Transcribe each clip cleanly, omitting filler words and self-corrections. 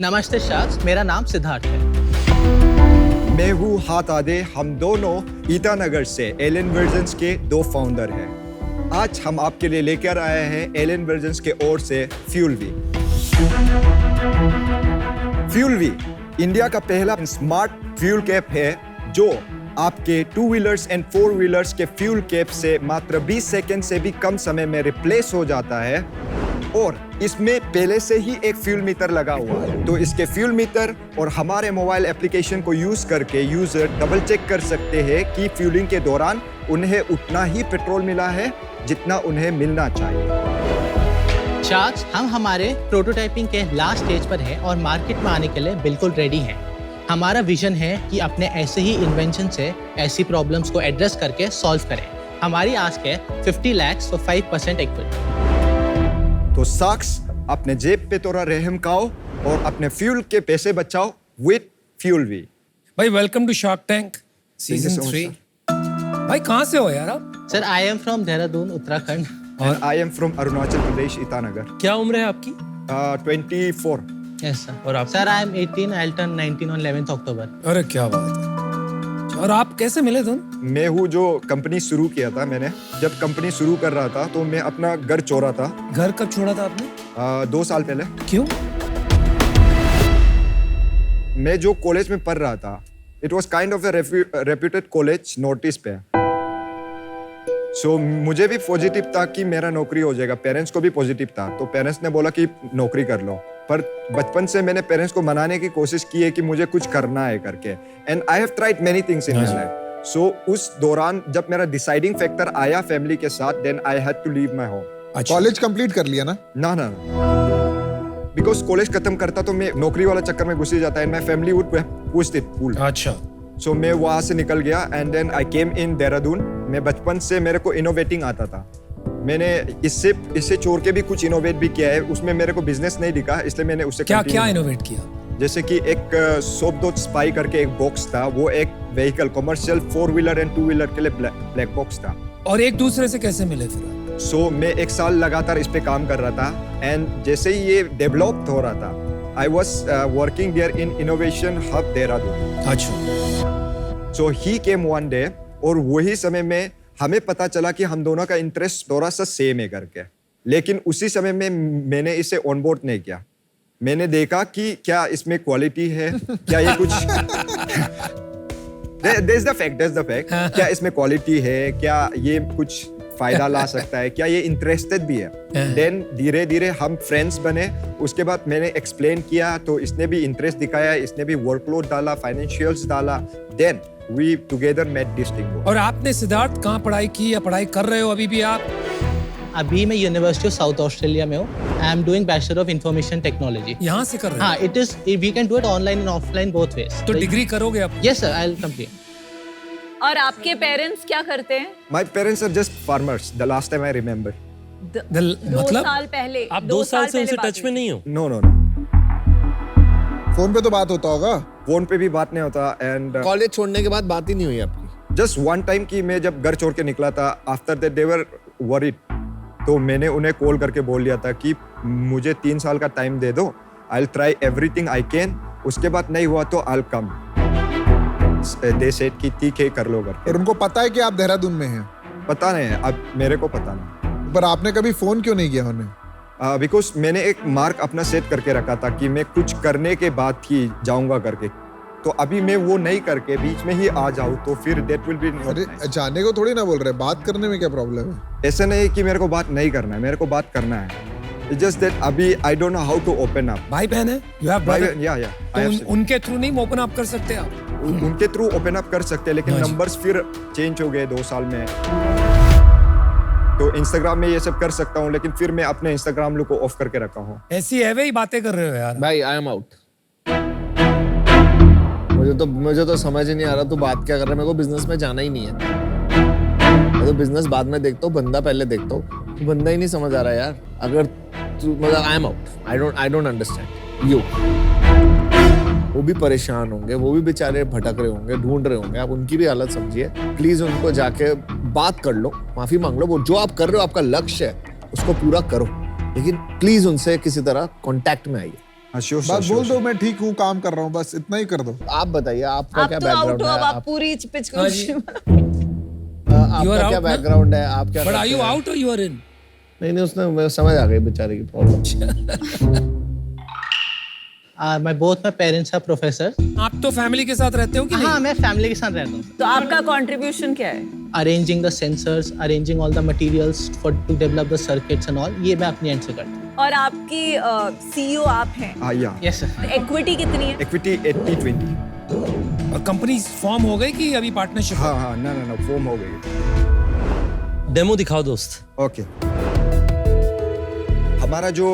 नमस्ते शाख्स, मेरा नाम सिद्धार्थ है। मैं हूँ हाथ आधे। हम दोनों ईटानगर से एलियन वर्जन्स के दो फाउंडर हैं। आज हम आपके लिए लेकर आए हैं एलियन वर्जन्स के ओर से फ्यूलवी। फ्यूलवी इंडिया का पहला स्मार्ट फ्यूल कैप है जो आपके 2 व्हीलर्स एंड 4 व्हीलर्स के फ्यूल कैप से मात्र 20 सेकंड से भी कम समय में रिप्लेस हो जाता है और इसमें पहले से ही एक फ्यूल मीटर लगा हुआ है। तो इसके फ्यूल मीटर और हमारे मोबाइल एप्लीकेशन को यूज करके यूजर डबल चेक कर सकते हैं कि फ्यूलिंग के दौरान उन्हें उतना ही पेट्रोल मिला है जितना उन्हें मिलना चाहिए। शाख्स, हम हमारे प्रोटोटाइपिंग के लास्ट स्टेज पर हैं और मार्केट में आने के लिए बिल्कुल रेडी हैं। हमारा विजन है कि अपने ऐसे ही इन्वेंशन से ऐसी प्रॉब्लम्स को एड्रेस करके सॉल्व करें। हमारी आस्क है 50 लाख तो 5% इक्विटी। तो साक्स, अपने जेब पे थोड़ा रहम खाओ और अपने फ्यूल के पैसे बचाओ विद फ्यूलवी। भाई welcome to Shark Tank season so much, 3। भाई कहाँ से हो यार आप? Sir, I am from Dehradun, Uttarakhand. और I am from Arunachal Pradesh, Itanagar. क्या उम्र है आपकी? 24। Yes sir. और आप? Sir, I am 18, I will turn 19 on 11th October. अरे क्या बात है। और आप कैसे मिले तुम? मैं हूँ जो कंपनी शुरू किया था मैंने। जब कंपनी शुरू कर रहा था तो मैं अपना घर छोड़ा था। घर कब छोड़ा था आपने? 2 साल पहले। क्यों? मैं जो कॉलेज में पढ़ रहा था, it was kind of reputed college north east पे। सो मुझे भी पॉजिटिव था कि मेरा नौकरी हो जाएगा, पेरेंट्स को भी पॉजिटिव था। तो पेरेंट्स ने बोला कि नौकरी कर लो, पर बचपन से मैंने पेरेंट्स को मनाने की कोशिश की है कि मुझे कुछ करना है करके। And I have tried many things in my life. So उस दौरान जब मेरा डिसाइडिंग फैक्टर आया फैमिली के साथ, then I had to leave my home. अच्छा। कॉलेज कंप्लीट कर लिया ना? ना बिकॉज कॉलेज खत्म करता तो मैं नौकरी वाला चक्कर में घुस ही जाता है। My family would push it pull. अच्छा। सो मैं वहां से निकल गया and then I came in Dehradun. मैं बचपन से मेरे को इनोवेटिंग आता था। मैंने इससे छोड़ के भी कुछ इनोवेट भी किया है। उसमें मेरे को बिजनेस नहीं दिखा, इसलिए मैंने उससे क्या इनोवेट किया? जैसे कि एक सोपडोट स्पाई करके एक बॉक्स था। वो एक vehicle commercial 4 wheeler and 2 wheeler के लिए ब्लैक बॉक्स था। और एक दूसरे से कैसे मिले फिर? सो मैं 1 साल लगातार इस पे काम कर रहा था एंड जैसे ही ये डेवलप हो रहा था, I was working there in innovation hub Dehradun. अच्छा। सो ही केम वन डे और वही समय में हमें पता चला कि हम दोनों का इंटरेस्ट थोड़ा सा सेम है करके। लेकिन उसी समय में मैंने इसे ऑनबोर्ड नहीं किया। मैंने देखा कि क्या इसमें क्वालिटी है, क्या ये कुछ That's the fact. क्या इसमें क्वालिटी है, क्या ये कुछ फायदा ला सकता है, क्या ये इंटरेस्टेड भी है। देन धीरे धीरे हम फ्रेंड्स बने। उसके बाद मैंने एक्सप्लेन किया तो इसने भी इंटरेस्ट दिखाया, इसने भी वर्कलोड डाला, फाइनेंशियल्स डाला। Then we together made this thing work. और आपने सिद्धार्थ कहाँ पढ़ाई की या पढ़ाई कर रहे हो अभी भी आप? अभी मैं यूनिवर्सिटी ऑफ साउथ ऑस्ट्रेलिया में हूँ। I am doing bachelor of information technology. यहाँ से कर रहे हो? हाँ, it is we can do it online and offline both ways. तो डिग्री करोगे आप? Yes sir, I will complete. और आपके पेरेंट्स क्या करते हैं? My parents are just farmers. The last time I remember. 2 मतलब? साल पहले। आप 2 साल से उनसे टच में नहीं हो? No. फोन पे तो बात होता होगा? फोन पे भी बात नहीं होता एंड कॉलेज छोड़ने के बाद बात ही नहीं हुई आपकी? जस्ट वन टाइम कि मैं जब घर छोड़ के निकला था, after that they were worried. तो मैंने उन्हें कॉल करके बोल लिया था कि मुझे 3 साल का टाइम दे दो, I will try everything I can. उसके बाद नहीं हुआ तो I will come. They said कि ठीक है, कर लो करके। और उनको पता है कि आप देहरादून में हैं? पता नहीं है, अब मेरे को पता नहीं। पर आपने कभी फोन क्यों नहीं किया उन्हें? बिकॉज मैंने एक मार्क अपना सेट करके रखा था कि मैं कुछ करने के बाद ही जाऊंगा करके। तो अभी मैं वो नहीं करके बीच में ही आ जाऊं तो फिर दैट विल बी नॉट अरे नाइस। जाने को थोड़ी ना बोल रहे, बात करने में क्या प्रॉब्लम है? ऐसा नहीं कि मेरे को बात नहीं करना है, मेरे को बात करना है। इट्स जस्ट दैट अभी I don't know how to open up. भाई बहन है? You have brother? या उनके थ्रू नहीं ओपन अप कर सकते आप? उनके थ्रू ओपन अप कर सकते हैं, लेकिन हाँ जी। नंबर्स फिर चेंज हो गए 2 साल में। तो इंस्टाग्राम में ये सब कर सकता हूँ, लेकिन फिर मैं अपने इंस्टाग्राम लुक को ऑफ करके रखा हूँ। ऐसी है वही बातें कर रहे हो यार। भाई आई एम आउट। मुझे तो समझ ही नहीं आ रहा तू बात क्या कर रहा है। मेरे को बिजनेस में जाना ही नहीं है। मैं तो बिजनेस बाद में देखता हूँ, बंदा पहले देखता हूँ। तू बंदा ही नहीं समझ आ रहा यार। अगर तू मतलब I am out. I don't understand you. वो भी परेशान होंगे, वो भी बेचारे भटक रहे होंगे, ढूंढ रहे होंगे। आप उनकी भी हालत समझिए। प्लीज उनको जाके बात कर लो, माफी मांग लो। वो जो आप कर रहे हो, आपका लक्ष्य है, उसको पूरा करो, लेकिन प्लीज उनसे किसी तरह कांटेक्ट में आइए। हाँ श्योर बस बोल दो मैं ठीक हूँ, काम कर रहा हूँ, बस इतना ही कर दो। आप बताइए आपका आप क्या तो आउट बैकग्राउंड हो, है? अब आप पूरी पिच को You are आपका क्या out ना? बैकग्राउंड है? आप क्या बट आर करते यू हैं? आउट और यू आर इन? नहीं उसने मैं समझ आ गई बेचारे की प्रॉब्लम। मैं both my parents are professor. आप तो फैमिली के साथ रहते हो कि हाँ नहीं? मैं फैमिली के साथ रहता हूँ। तो आपका कंट्रीब्यूशन क्या है? Arranging the sensors, arranging all the materials for to develop the circuits and all, ये मैं अपनी एंड से करता हूँ। और आपकी सीईओ आप हैं। हाँ या यस सर। इक्विटी कितनी है? इक्विटी 80-20। और कंपनी फॉर्म हो गई कि अभी पार्टनरशिप? हाँ हाँ ना फॉर्म हो गई। डेमो दिखाओ दोस्त। ओके, हमारा जो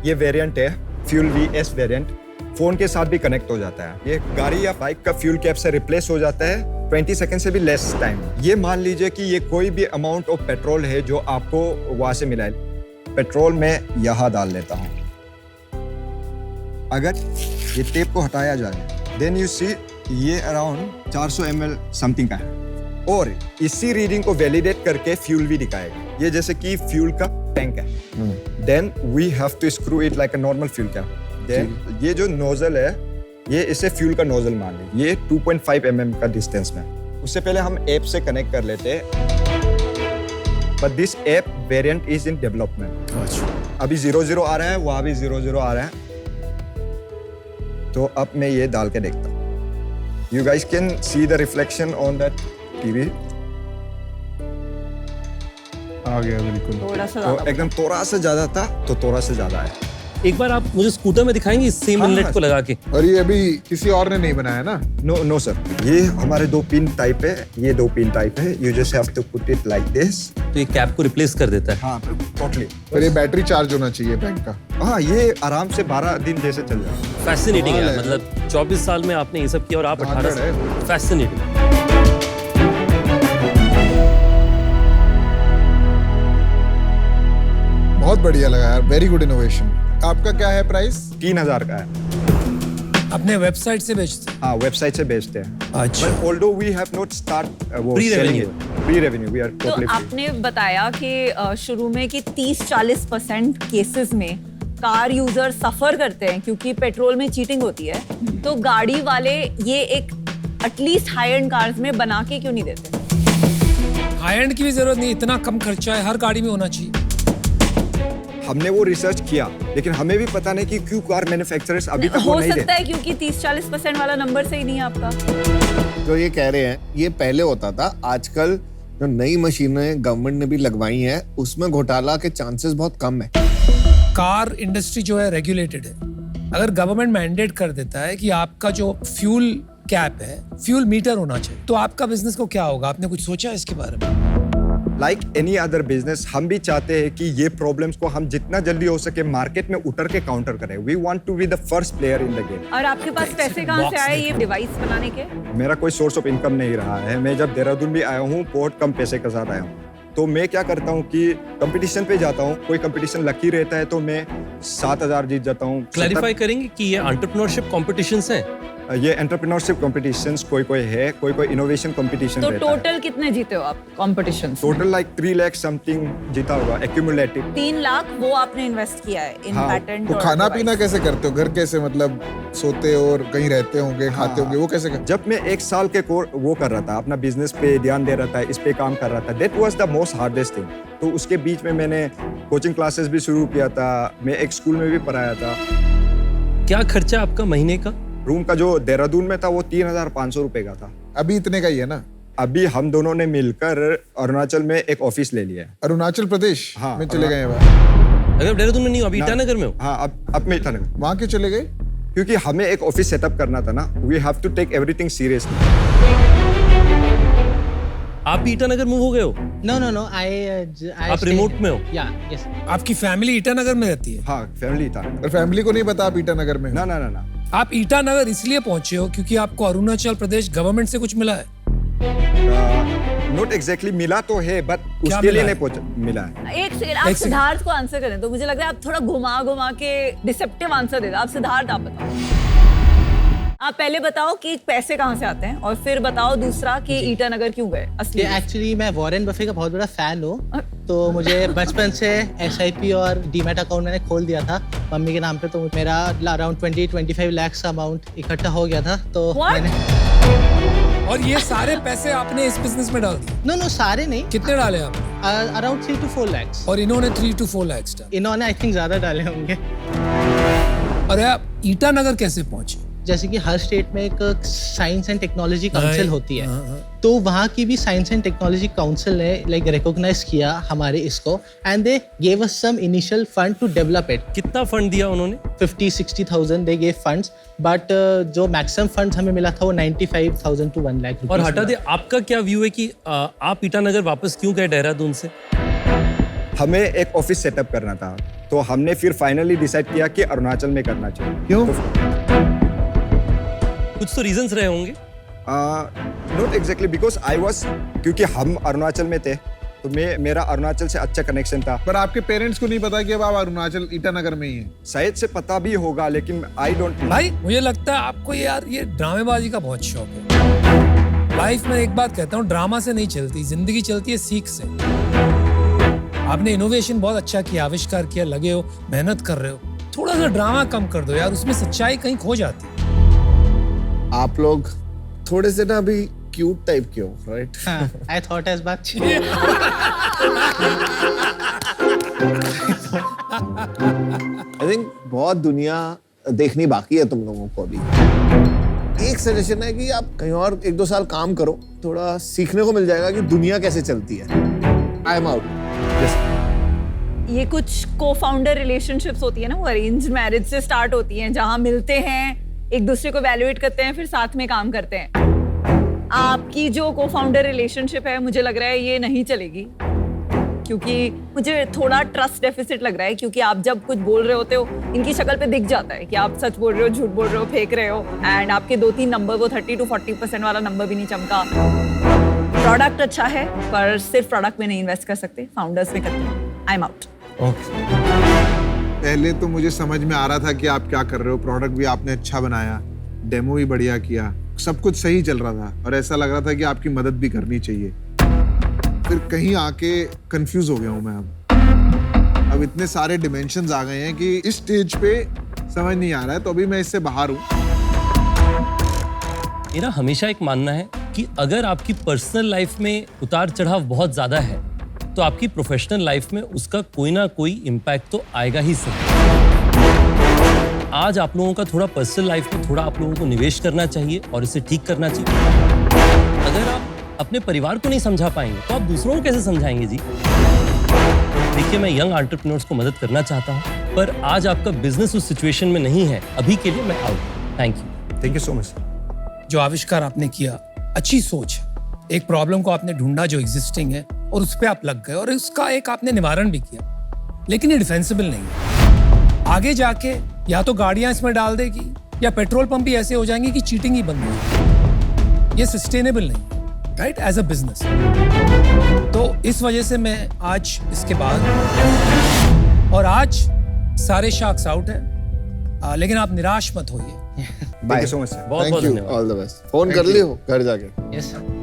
ये वेरिएंट है fuel V S variant, phone के साथ भी कनेक्ट हो जाता है। ये गाड़ी या बाइक का फ्यूल कैप से रिप्लेस हो जाता है 20 सेकंड से भी लेस टाइम। ये मान लीजिए कि ये कोई भी अमाउंट ऑफ पेट्रोल है जो आपको वहां से मिला है, पेट्रोल मैं यहाँ डाल लेता हूँ। अगर ये टेप को हटाया जाए देन यू सी ये अराउंड 400 ml समथिंग का है, और इसी रीडिंग को वैलिडेट करके फ्यूल भी दिखाएगा। ये जैसे कि फ्यूल का टैंक है, then we have to screw it like a normal fuel cap. Then ये जो नोजल है ये इसे फ्यूल का नोजल मान लीजिए, ये 2.5 mm का डिस्टेंस में। उससे पहले हम ऐप से कनेक्ट कर लेते हैं, but this app variant is in development. अभी 00 आ रहा है, वहां भी 00 आ रहा है। तो अब मैं ये डाल के देखता हूँ। You guys can see the reflection on that TV. आ गया बिल्कुल। थोड़ा सा तो ज्यादा। एकदम थोड़ा सा ज्यादा था तो थोड़ा सा ज्यादा है। एक बार आप मुझे स्कूटर में दिखाएंगे सेम हाँ, इनलेट हाँ। को लगा के? और ये अभी किसी और ने नहीं बनाया ना? नो सर, ये हमारे 2 पिन टाइप है, ये 2 पिन टाइप है। You just have to put it like this. तो ये कैप को रिप्लेस कर देता है। हाँ टोटली। और ये बैटरी चार्ज होना चाहिए बैंक का। हाँ ये आराम से 12 दिन जैसे चल जाए। फैसिनेटिंग कमाल है, है। मतलब 24 साल में आपने ये सब किया और आप 18 है। साल। फैसिनेटिंग। बहुत बढ़िया लगा यार, वेरी गुड इनोवेशन। आपका क्या है प्राइस? 3000 का है। अपने वेबसाइट से बेचते? हाँ वेबसाइट से बेचते हैं। अच्छा। But although we have not start वो Pre-revenue। selling it. Pre-revenue, we are तो totally free. आपने बताया कि शुरू में कि 30-40% केसेस में कार यूजर सफर करते हैं क्योंकि पेट्रोल में चीटिंग होती है। तो गाड़ी वाले ये एक एटलीस्ट हाई एंड कार्स में बना के क्यों नहीं देते? हाई एंड की भी जरूरत नहीं, इतना कम खर्चा है, हर गाड़ी में होना चाहिए। हमने वो रिसर्च किया, लेकिन हमें भी पता नहीं कि क्यों कार मैन्युफैक्चरर्स अभी तक वो हो नहीं सकता दे। है क्योंकि 30-40% वाला नंबर सही नहीं है आपका। जो ये कह रहे हैं ये पहले होता था, आजकल जो नई मशीनें गवर्नमेंट ने भी लगवाई हैं उसमें घोटाला के चांसेस बहुत कम है। कार इंडस्ट्री जो है रेगुलेटेड है। अगर गवर्नमेंट मैंडेट कर देता है कि आपका जो फ्यूल कैप है, फ्यूल मीटर होना चाहिए, तो आपका बिजनेस को क्या होगा? आपने कुछ सोचा इसके बारे में? लाइक एनी अदर बिजनेस हम भी चाहते हैं कि ये प्रॉब्लम्स को हम जितना जल्दी हो सके मार्केट में उतर के काउंटर करें। We want to be the first player in the game. और आपके पास पैसे कहाँ से आए ये डिवाइस बनाने के? मेरा कोई सोर्स ऑफ इनकम नहीं रहा है। मैं जब देहरादून भी आया हूँ बहुत कम पैसे के साथ आया हूँ। तो मैं क्या करता हूँ कि कंपटीशन पे जाता हूँ, कोई कंपटीशन लकी रहता है तो मैं 7000 जीत जाता हूँ। क्लैरिफाई करेंगे कि ये एंटरप्रेन्योरशिप कॉम्पिटिशंस हैं? ये एंटरप्रेन्योरशिप कॉम्पिटिशंस कोई है, कोई इनोवेशन कॉम्पिटिशन तो रहता है। टोटल कितने जीते हो आप competition? Total like 3 lakh something जीता होगा एक्यूमुलेटिव। 3 लाख वो आपने इन्वेस्ट किया है इन हाँ, पैटेंट। तो खाना पीना कैसे करते हो? घर कैसे, मतलब सोते हो और कहीं रहते होंगे, खाते होंगे, वो कैसे करते? जब मैं 1 साल के वो कर रहा था, अपना बिजनेस पे ध्यान दे रहा था, इस पे काम कर रहा था, that was the most hardest thing. तो उसके बीच में मैंने कोचिंग क्लासेस भी शुरू किया था, मैं एक स्कूल में भी पढ़ाया था। क्या खर्चा आपका महीने का? रूम का जो देहरादून में था वो 3500 रुपए का था। अभी इतने का ही है ना? अभी हम दोनों ने मिलकर अरुणाचल में एक ऑफिस ले लिया है। अरुणाचल प्रदेश हाँ, में चले गए वहाँ? अगर देहरादून में नहीं हो, अभी ईटानगर में हो? हाँ अब मैं था, वहाँ क्यों चले गए? क्योंकि हमें एक ऑफिस सेटअप करना था ना। We have to take everything seriously. आप भी ईटानगर मूव हो गए हो? No, आप रिमोट में हो? Yeah, yes. आपकी फैमिली ईटानगर में रहती है? हाँ फैमिली था। और फैमिली को नहीं पता आप ईटानगर में हो? ना। आप ईटानगर इसलिए पहुंचे हो क्योंकि आपको अरुणाचल प्रदेश गवर्नमेंट से कुछ मिला है? नॉट एग्जैक्टली मिला तो है, बट क्या उसके लिए मिला नहीं पहुंचा मिला है। एक सेकंड, आप सिद्धार्थ को आंसर करें तो मुझे लग रहा है आप थोड़ा घुमा के डिसेप्टिव आंसर दे दो। आप सिद्धार्थ आप बताओ। आप पहले बताओ कि पैसे कहाँ से आते हैं और फिर बताओ दूसरा कि ईटानगर क्यों गए असली ये एक्चुअली मैं वॉरेन बफे का बहुत बड़ा फैन हूँ, तो मुझे बचपन से SIP और डीमैट अकाउंट मैंने खोल दिया था मम्मी के नाम पे, तो मेरा अराउंड 20-25 लाख अमाउंट इकट्ठा हो गया था, तो What? मैंने और ये सारे पैसे आपने इस बिजनेस में डाल दिए? नो सारे नहीं, कितने डाले आपने? Around 3 to 4 lakhs। और इन्होंने 3 to 4 lakhs डाले। इन्होंने आई थिंक ज्यादा डाले होंगे। अरे आप ईटानगर कैसे पहुंचे? जैसे कि हर स्टेट में एक साइंस एंड टेक्नोलॉजी काउंसिल होती है, हाँ। तो वहाँ की भी साइंस एंड टेक्नोलॉजी काउंसिल ने लाइक रिकॉग्नाइज किया हमारे इसको, and they gave us some initial fund to develop it. कितना फंड दिया उन्होंने? 50-60,000 दे गेव फंड्स, बट जो मैक्सिमम फंड्स हमें मिला था वो 95,000 to 1 lakh। और हटा दे, आपका क्या व्यू है कि आप ईटानगर वापस क्यों गए देहरादून से? हमें एक ऑफिस सेटअप करना था, तो हमने फिर फाइनली डिसाइड किया कि अरुणाचल में करना चाहिए। क्यों? कुछ तो रीजंस रहे होंगे। Not exactly because I was, क्योंकि हम अरुणाचल में थे, तो मेरा अरुणाचल से अच्छा कनेक्शन था। पर आपके पेरेंट्स को नहीं पता कि अब आप अरुणाचल ईटानगर में ही हैं। शायद से पता भी होगा, लेकिन आई डोंट। भाई मुझे लगता है आपको यार ये ड्रामेबाजी का बहुत शौक है। लाइफ में एक बात कहता हूँ, ड्रामा से नहीं चलती, जिंदगी चलती है सीख से। आपने इनोवेशन बहुत अच्छा किया, आविष्कार किया, लगे हो, मेहनत कर रहे हो, थोड़ा सा ड्रामा कम कर दो यार, उसमें सच्चाई कहीं खो जाती है। आप लोग थोड़े से ना अभी क्यूट टाइप के हो, राइट? आई थॉट एज बात। आई थिंक बहुत दुनिया देखनी बाकी है तुम लोगों को अभी। एक सजेशन है कि आप कहीं और 1-2 साल काम करो, थोड़ा सीखने को मिल जाएगा कि दुनिया कैसे चलती है। I am out. ये कुछ को फाउंडर रिलेशनशिप्स होती है ना, वो अरेंज मैरिज से स्टार्ट होती हैं, जहां मिलते हैं, एक दूसरे को वैल्यूएट करते हैं, फिर साथ में काम करते हैं। आपकी जो को फाउंडर रिलेशनशिप है, मुझे लग रहा है ये नहीं चलेगी, क्योंकि मुझे थोड़ा ट्रस्ट डेफिसिट लग रहा है, क्योंकि आप जब कुछ बोल रहे होते हो इनकी शक्ल पे दिख जाता है कि आप सच बोल रहे हो, झूठ बोल रहे हो, फेंक रहे हो, एंड आपके 2-3 नंबर, वो 30 to 40% वाला नंबर भी नहीं चमका। प्रोडक्ट अच्छा है, पर सिर्फ प्रोडक्ट में नहीं इन्वेस्ट कर सकते, फाउंडर्स में करते हैं। I am out. पहले तो मुझे समझ में आ रहा था कि आप क्या कर रहे हो, प्रोडक्ट भी आपने अच्छा बनाया, डेमो भी बढ़िया किया, सब कुछ सही चल रहा था और ऐसा लग रहा था कि आपकी मदद भी करनी चाहिए। फिर कहीं आके कंफ्यूज हो गया हूं मैं। अब इतने सारे डिमेंशंस आ गए हैं कि इस स्टेज पे समझ नहीं आ रहा है, तो अभी मैं इससे बाहर हूं। मेरा हमेशा एक मानना है कि अगर आपकी पर्सनल लाइफ में उतार चढ़ाव बहुत ज्यादा है, तो आपकी प्रोफेशनल लाइफ में उसका कोई ना कोई इम्पैक्ट तो आएगा ही सही। आज आप लोगों का थोड़ा पर्सनल लाइफ में थोड़ा आप लोगों को निवेश करना चाहिए और इसे ठीक करना चाहिए। अगर आप अपने परिवार को नहीं समझा पाएंगे, तो आप दूसरों को कैसे समझाएंगे जी? देखिए, मैं यंग एंटरप्रेन्योर्स को मदद करना चाहता हूँ, पर आज आपका बिजनेस उस सिचुएशन में नहीं है। अभी के लिए मैं out. Thank you so much. जो आविष्कार आपने किया, अच्छी सोच है। एक प्रॉब्लम को आपने ढूंढा जो एग्जिस्टिंग है और उस पे आप लग गए और उसका एक आपने निवारण भी किया, लेकिन ये डिफेंसिबल नहीं है। आगे जाके या तो गाड़ियां इसमें डाल देगी या पेट्रोल पंप भी ऐसे हो जाएंगे कि चीटिंग ही बंद हो जाएगी। ये सस्टेनेबल नहीं, राइट, एज अ बिजनेस। तो इस वजह से मैं आज इसके बाद, और आज सारे शार्क्स आउट है, लेकिन आप निराश मत होइए। Thank you so much. बहुत बहुत धन्यवाद। All the best. फोन कर लियो घर जाके। Yes sir.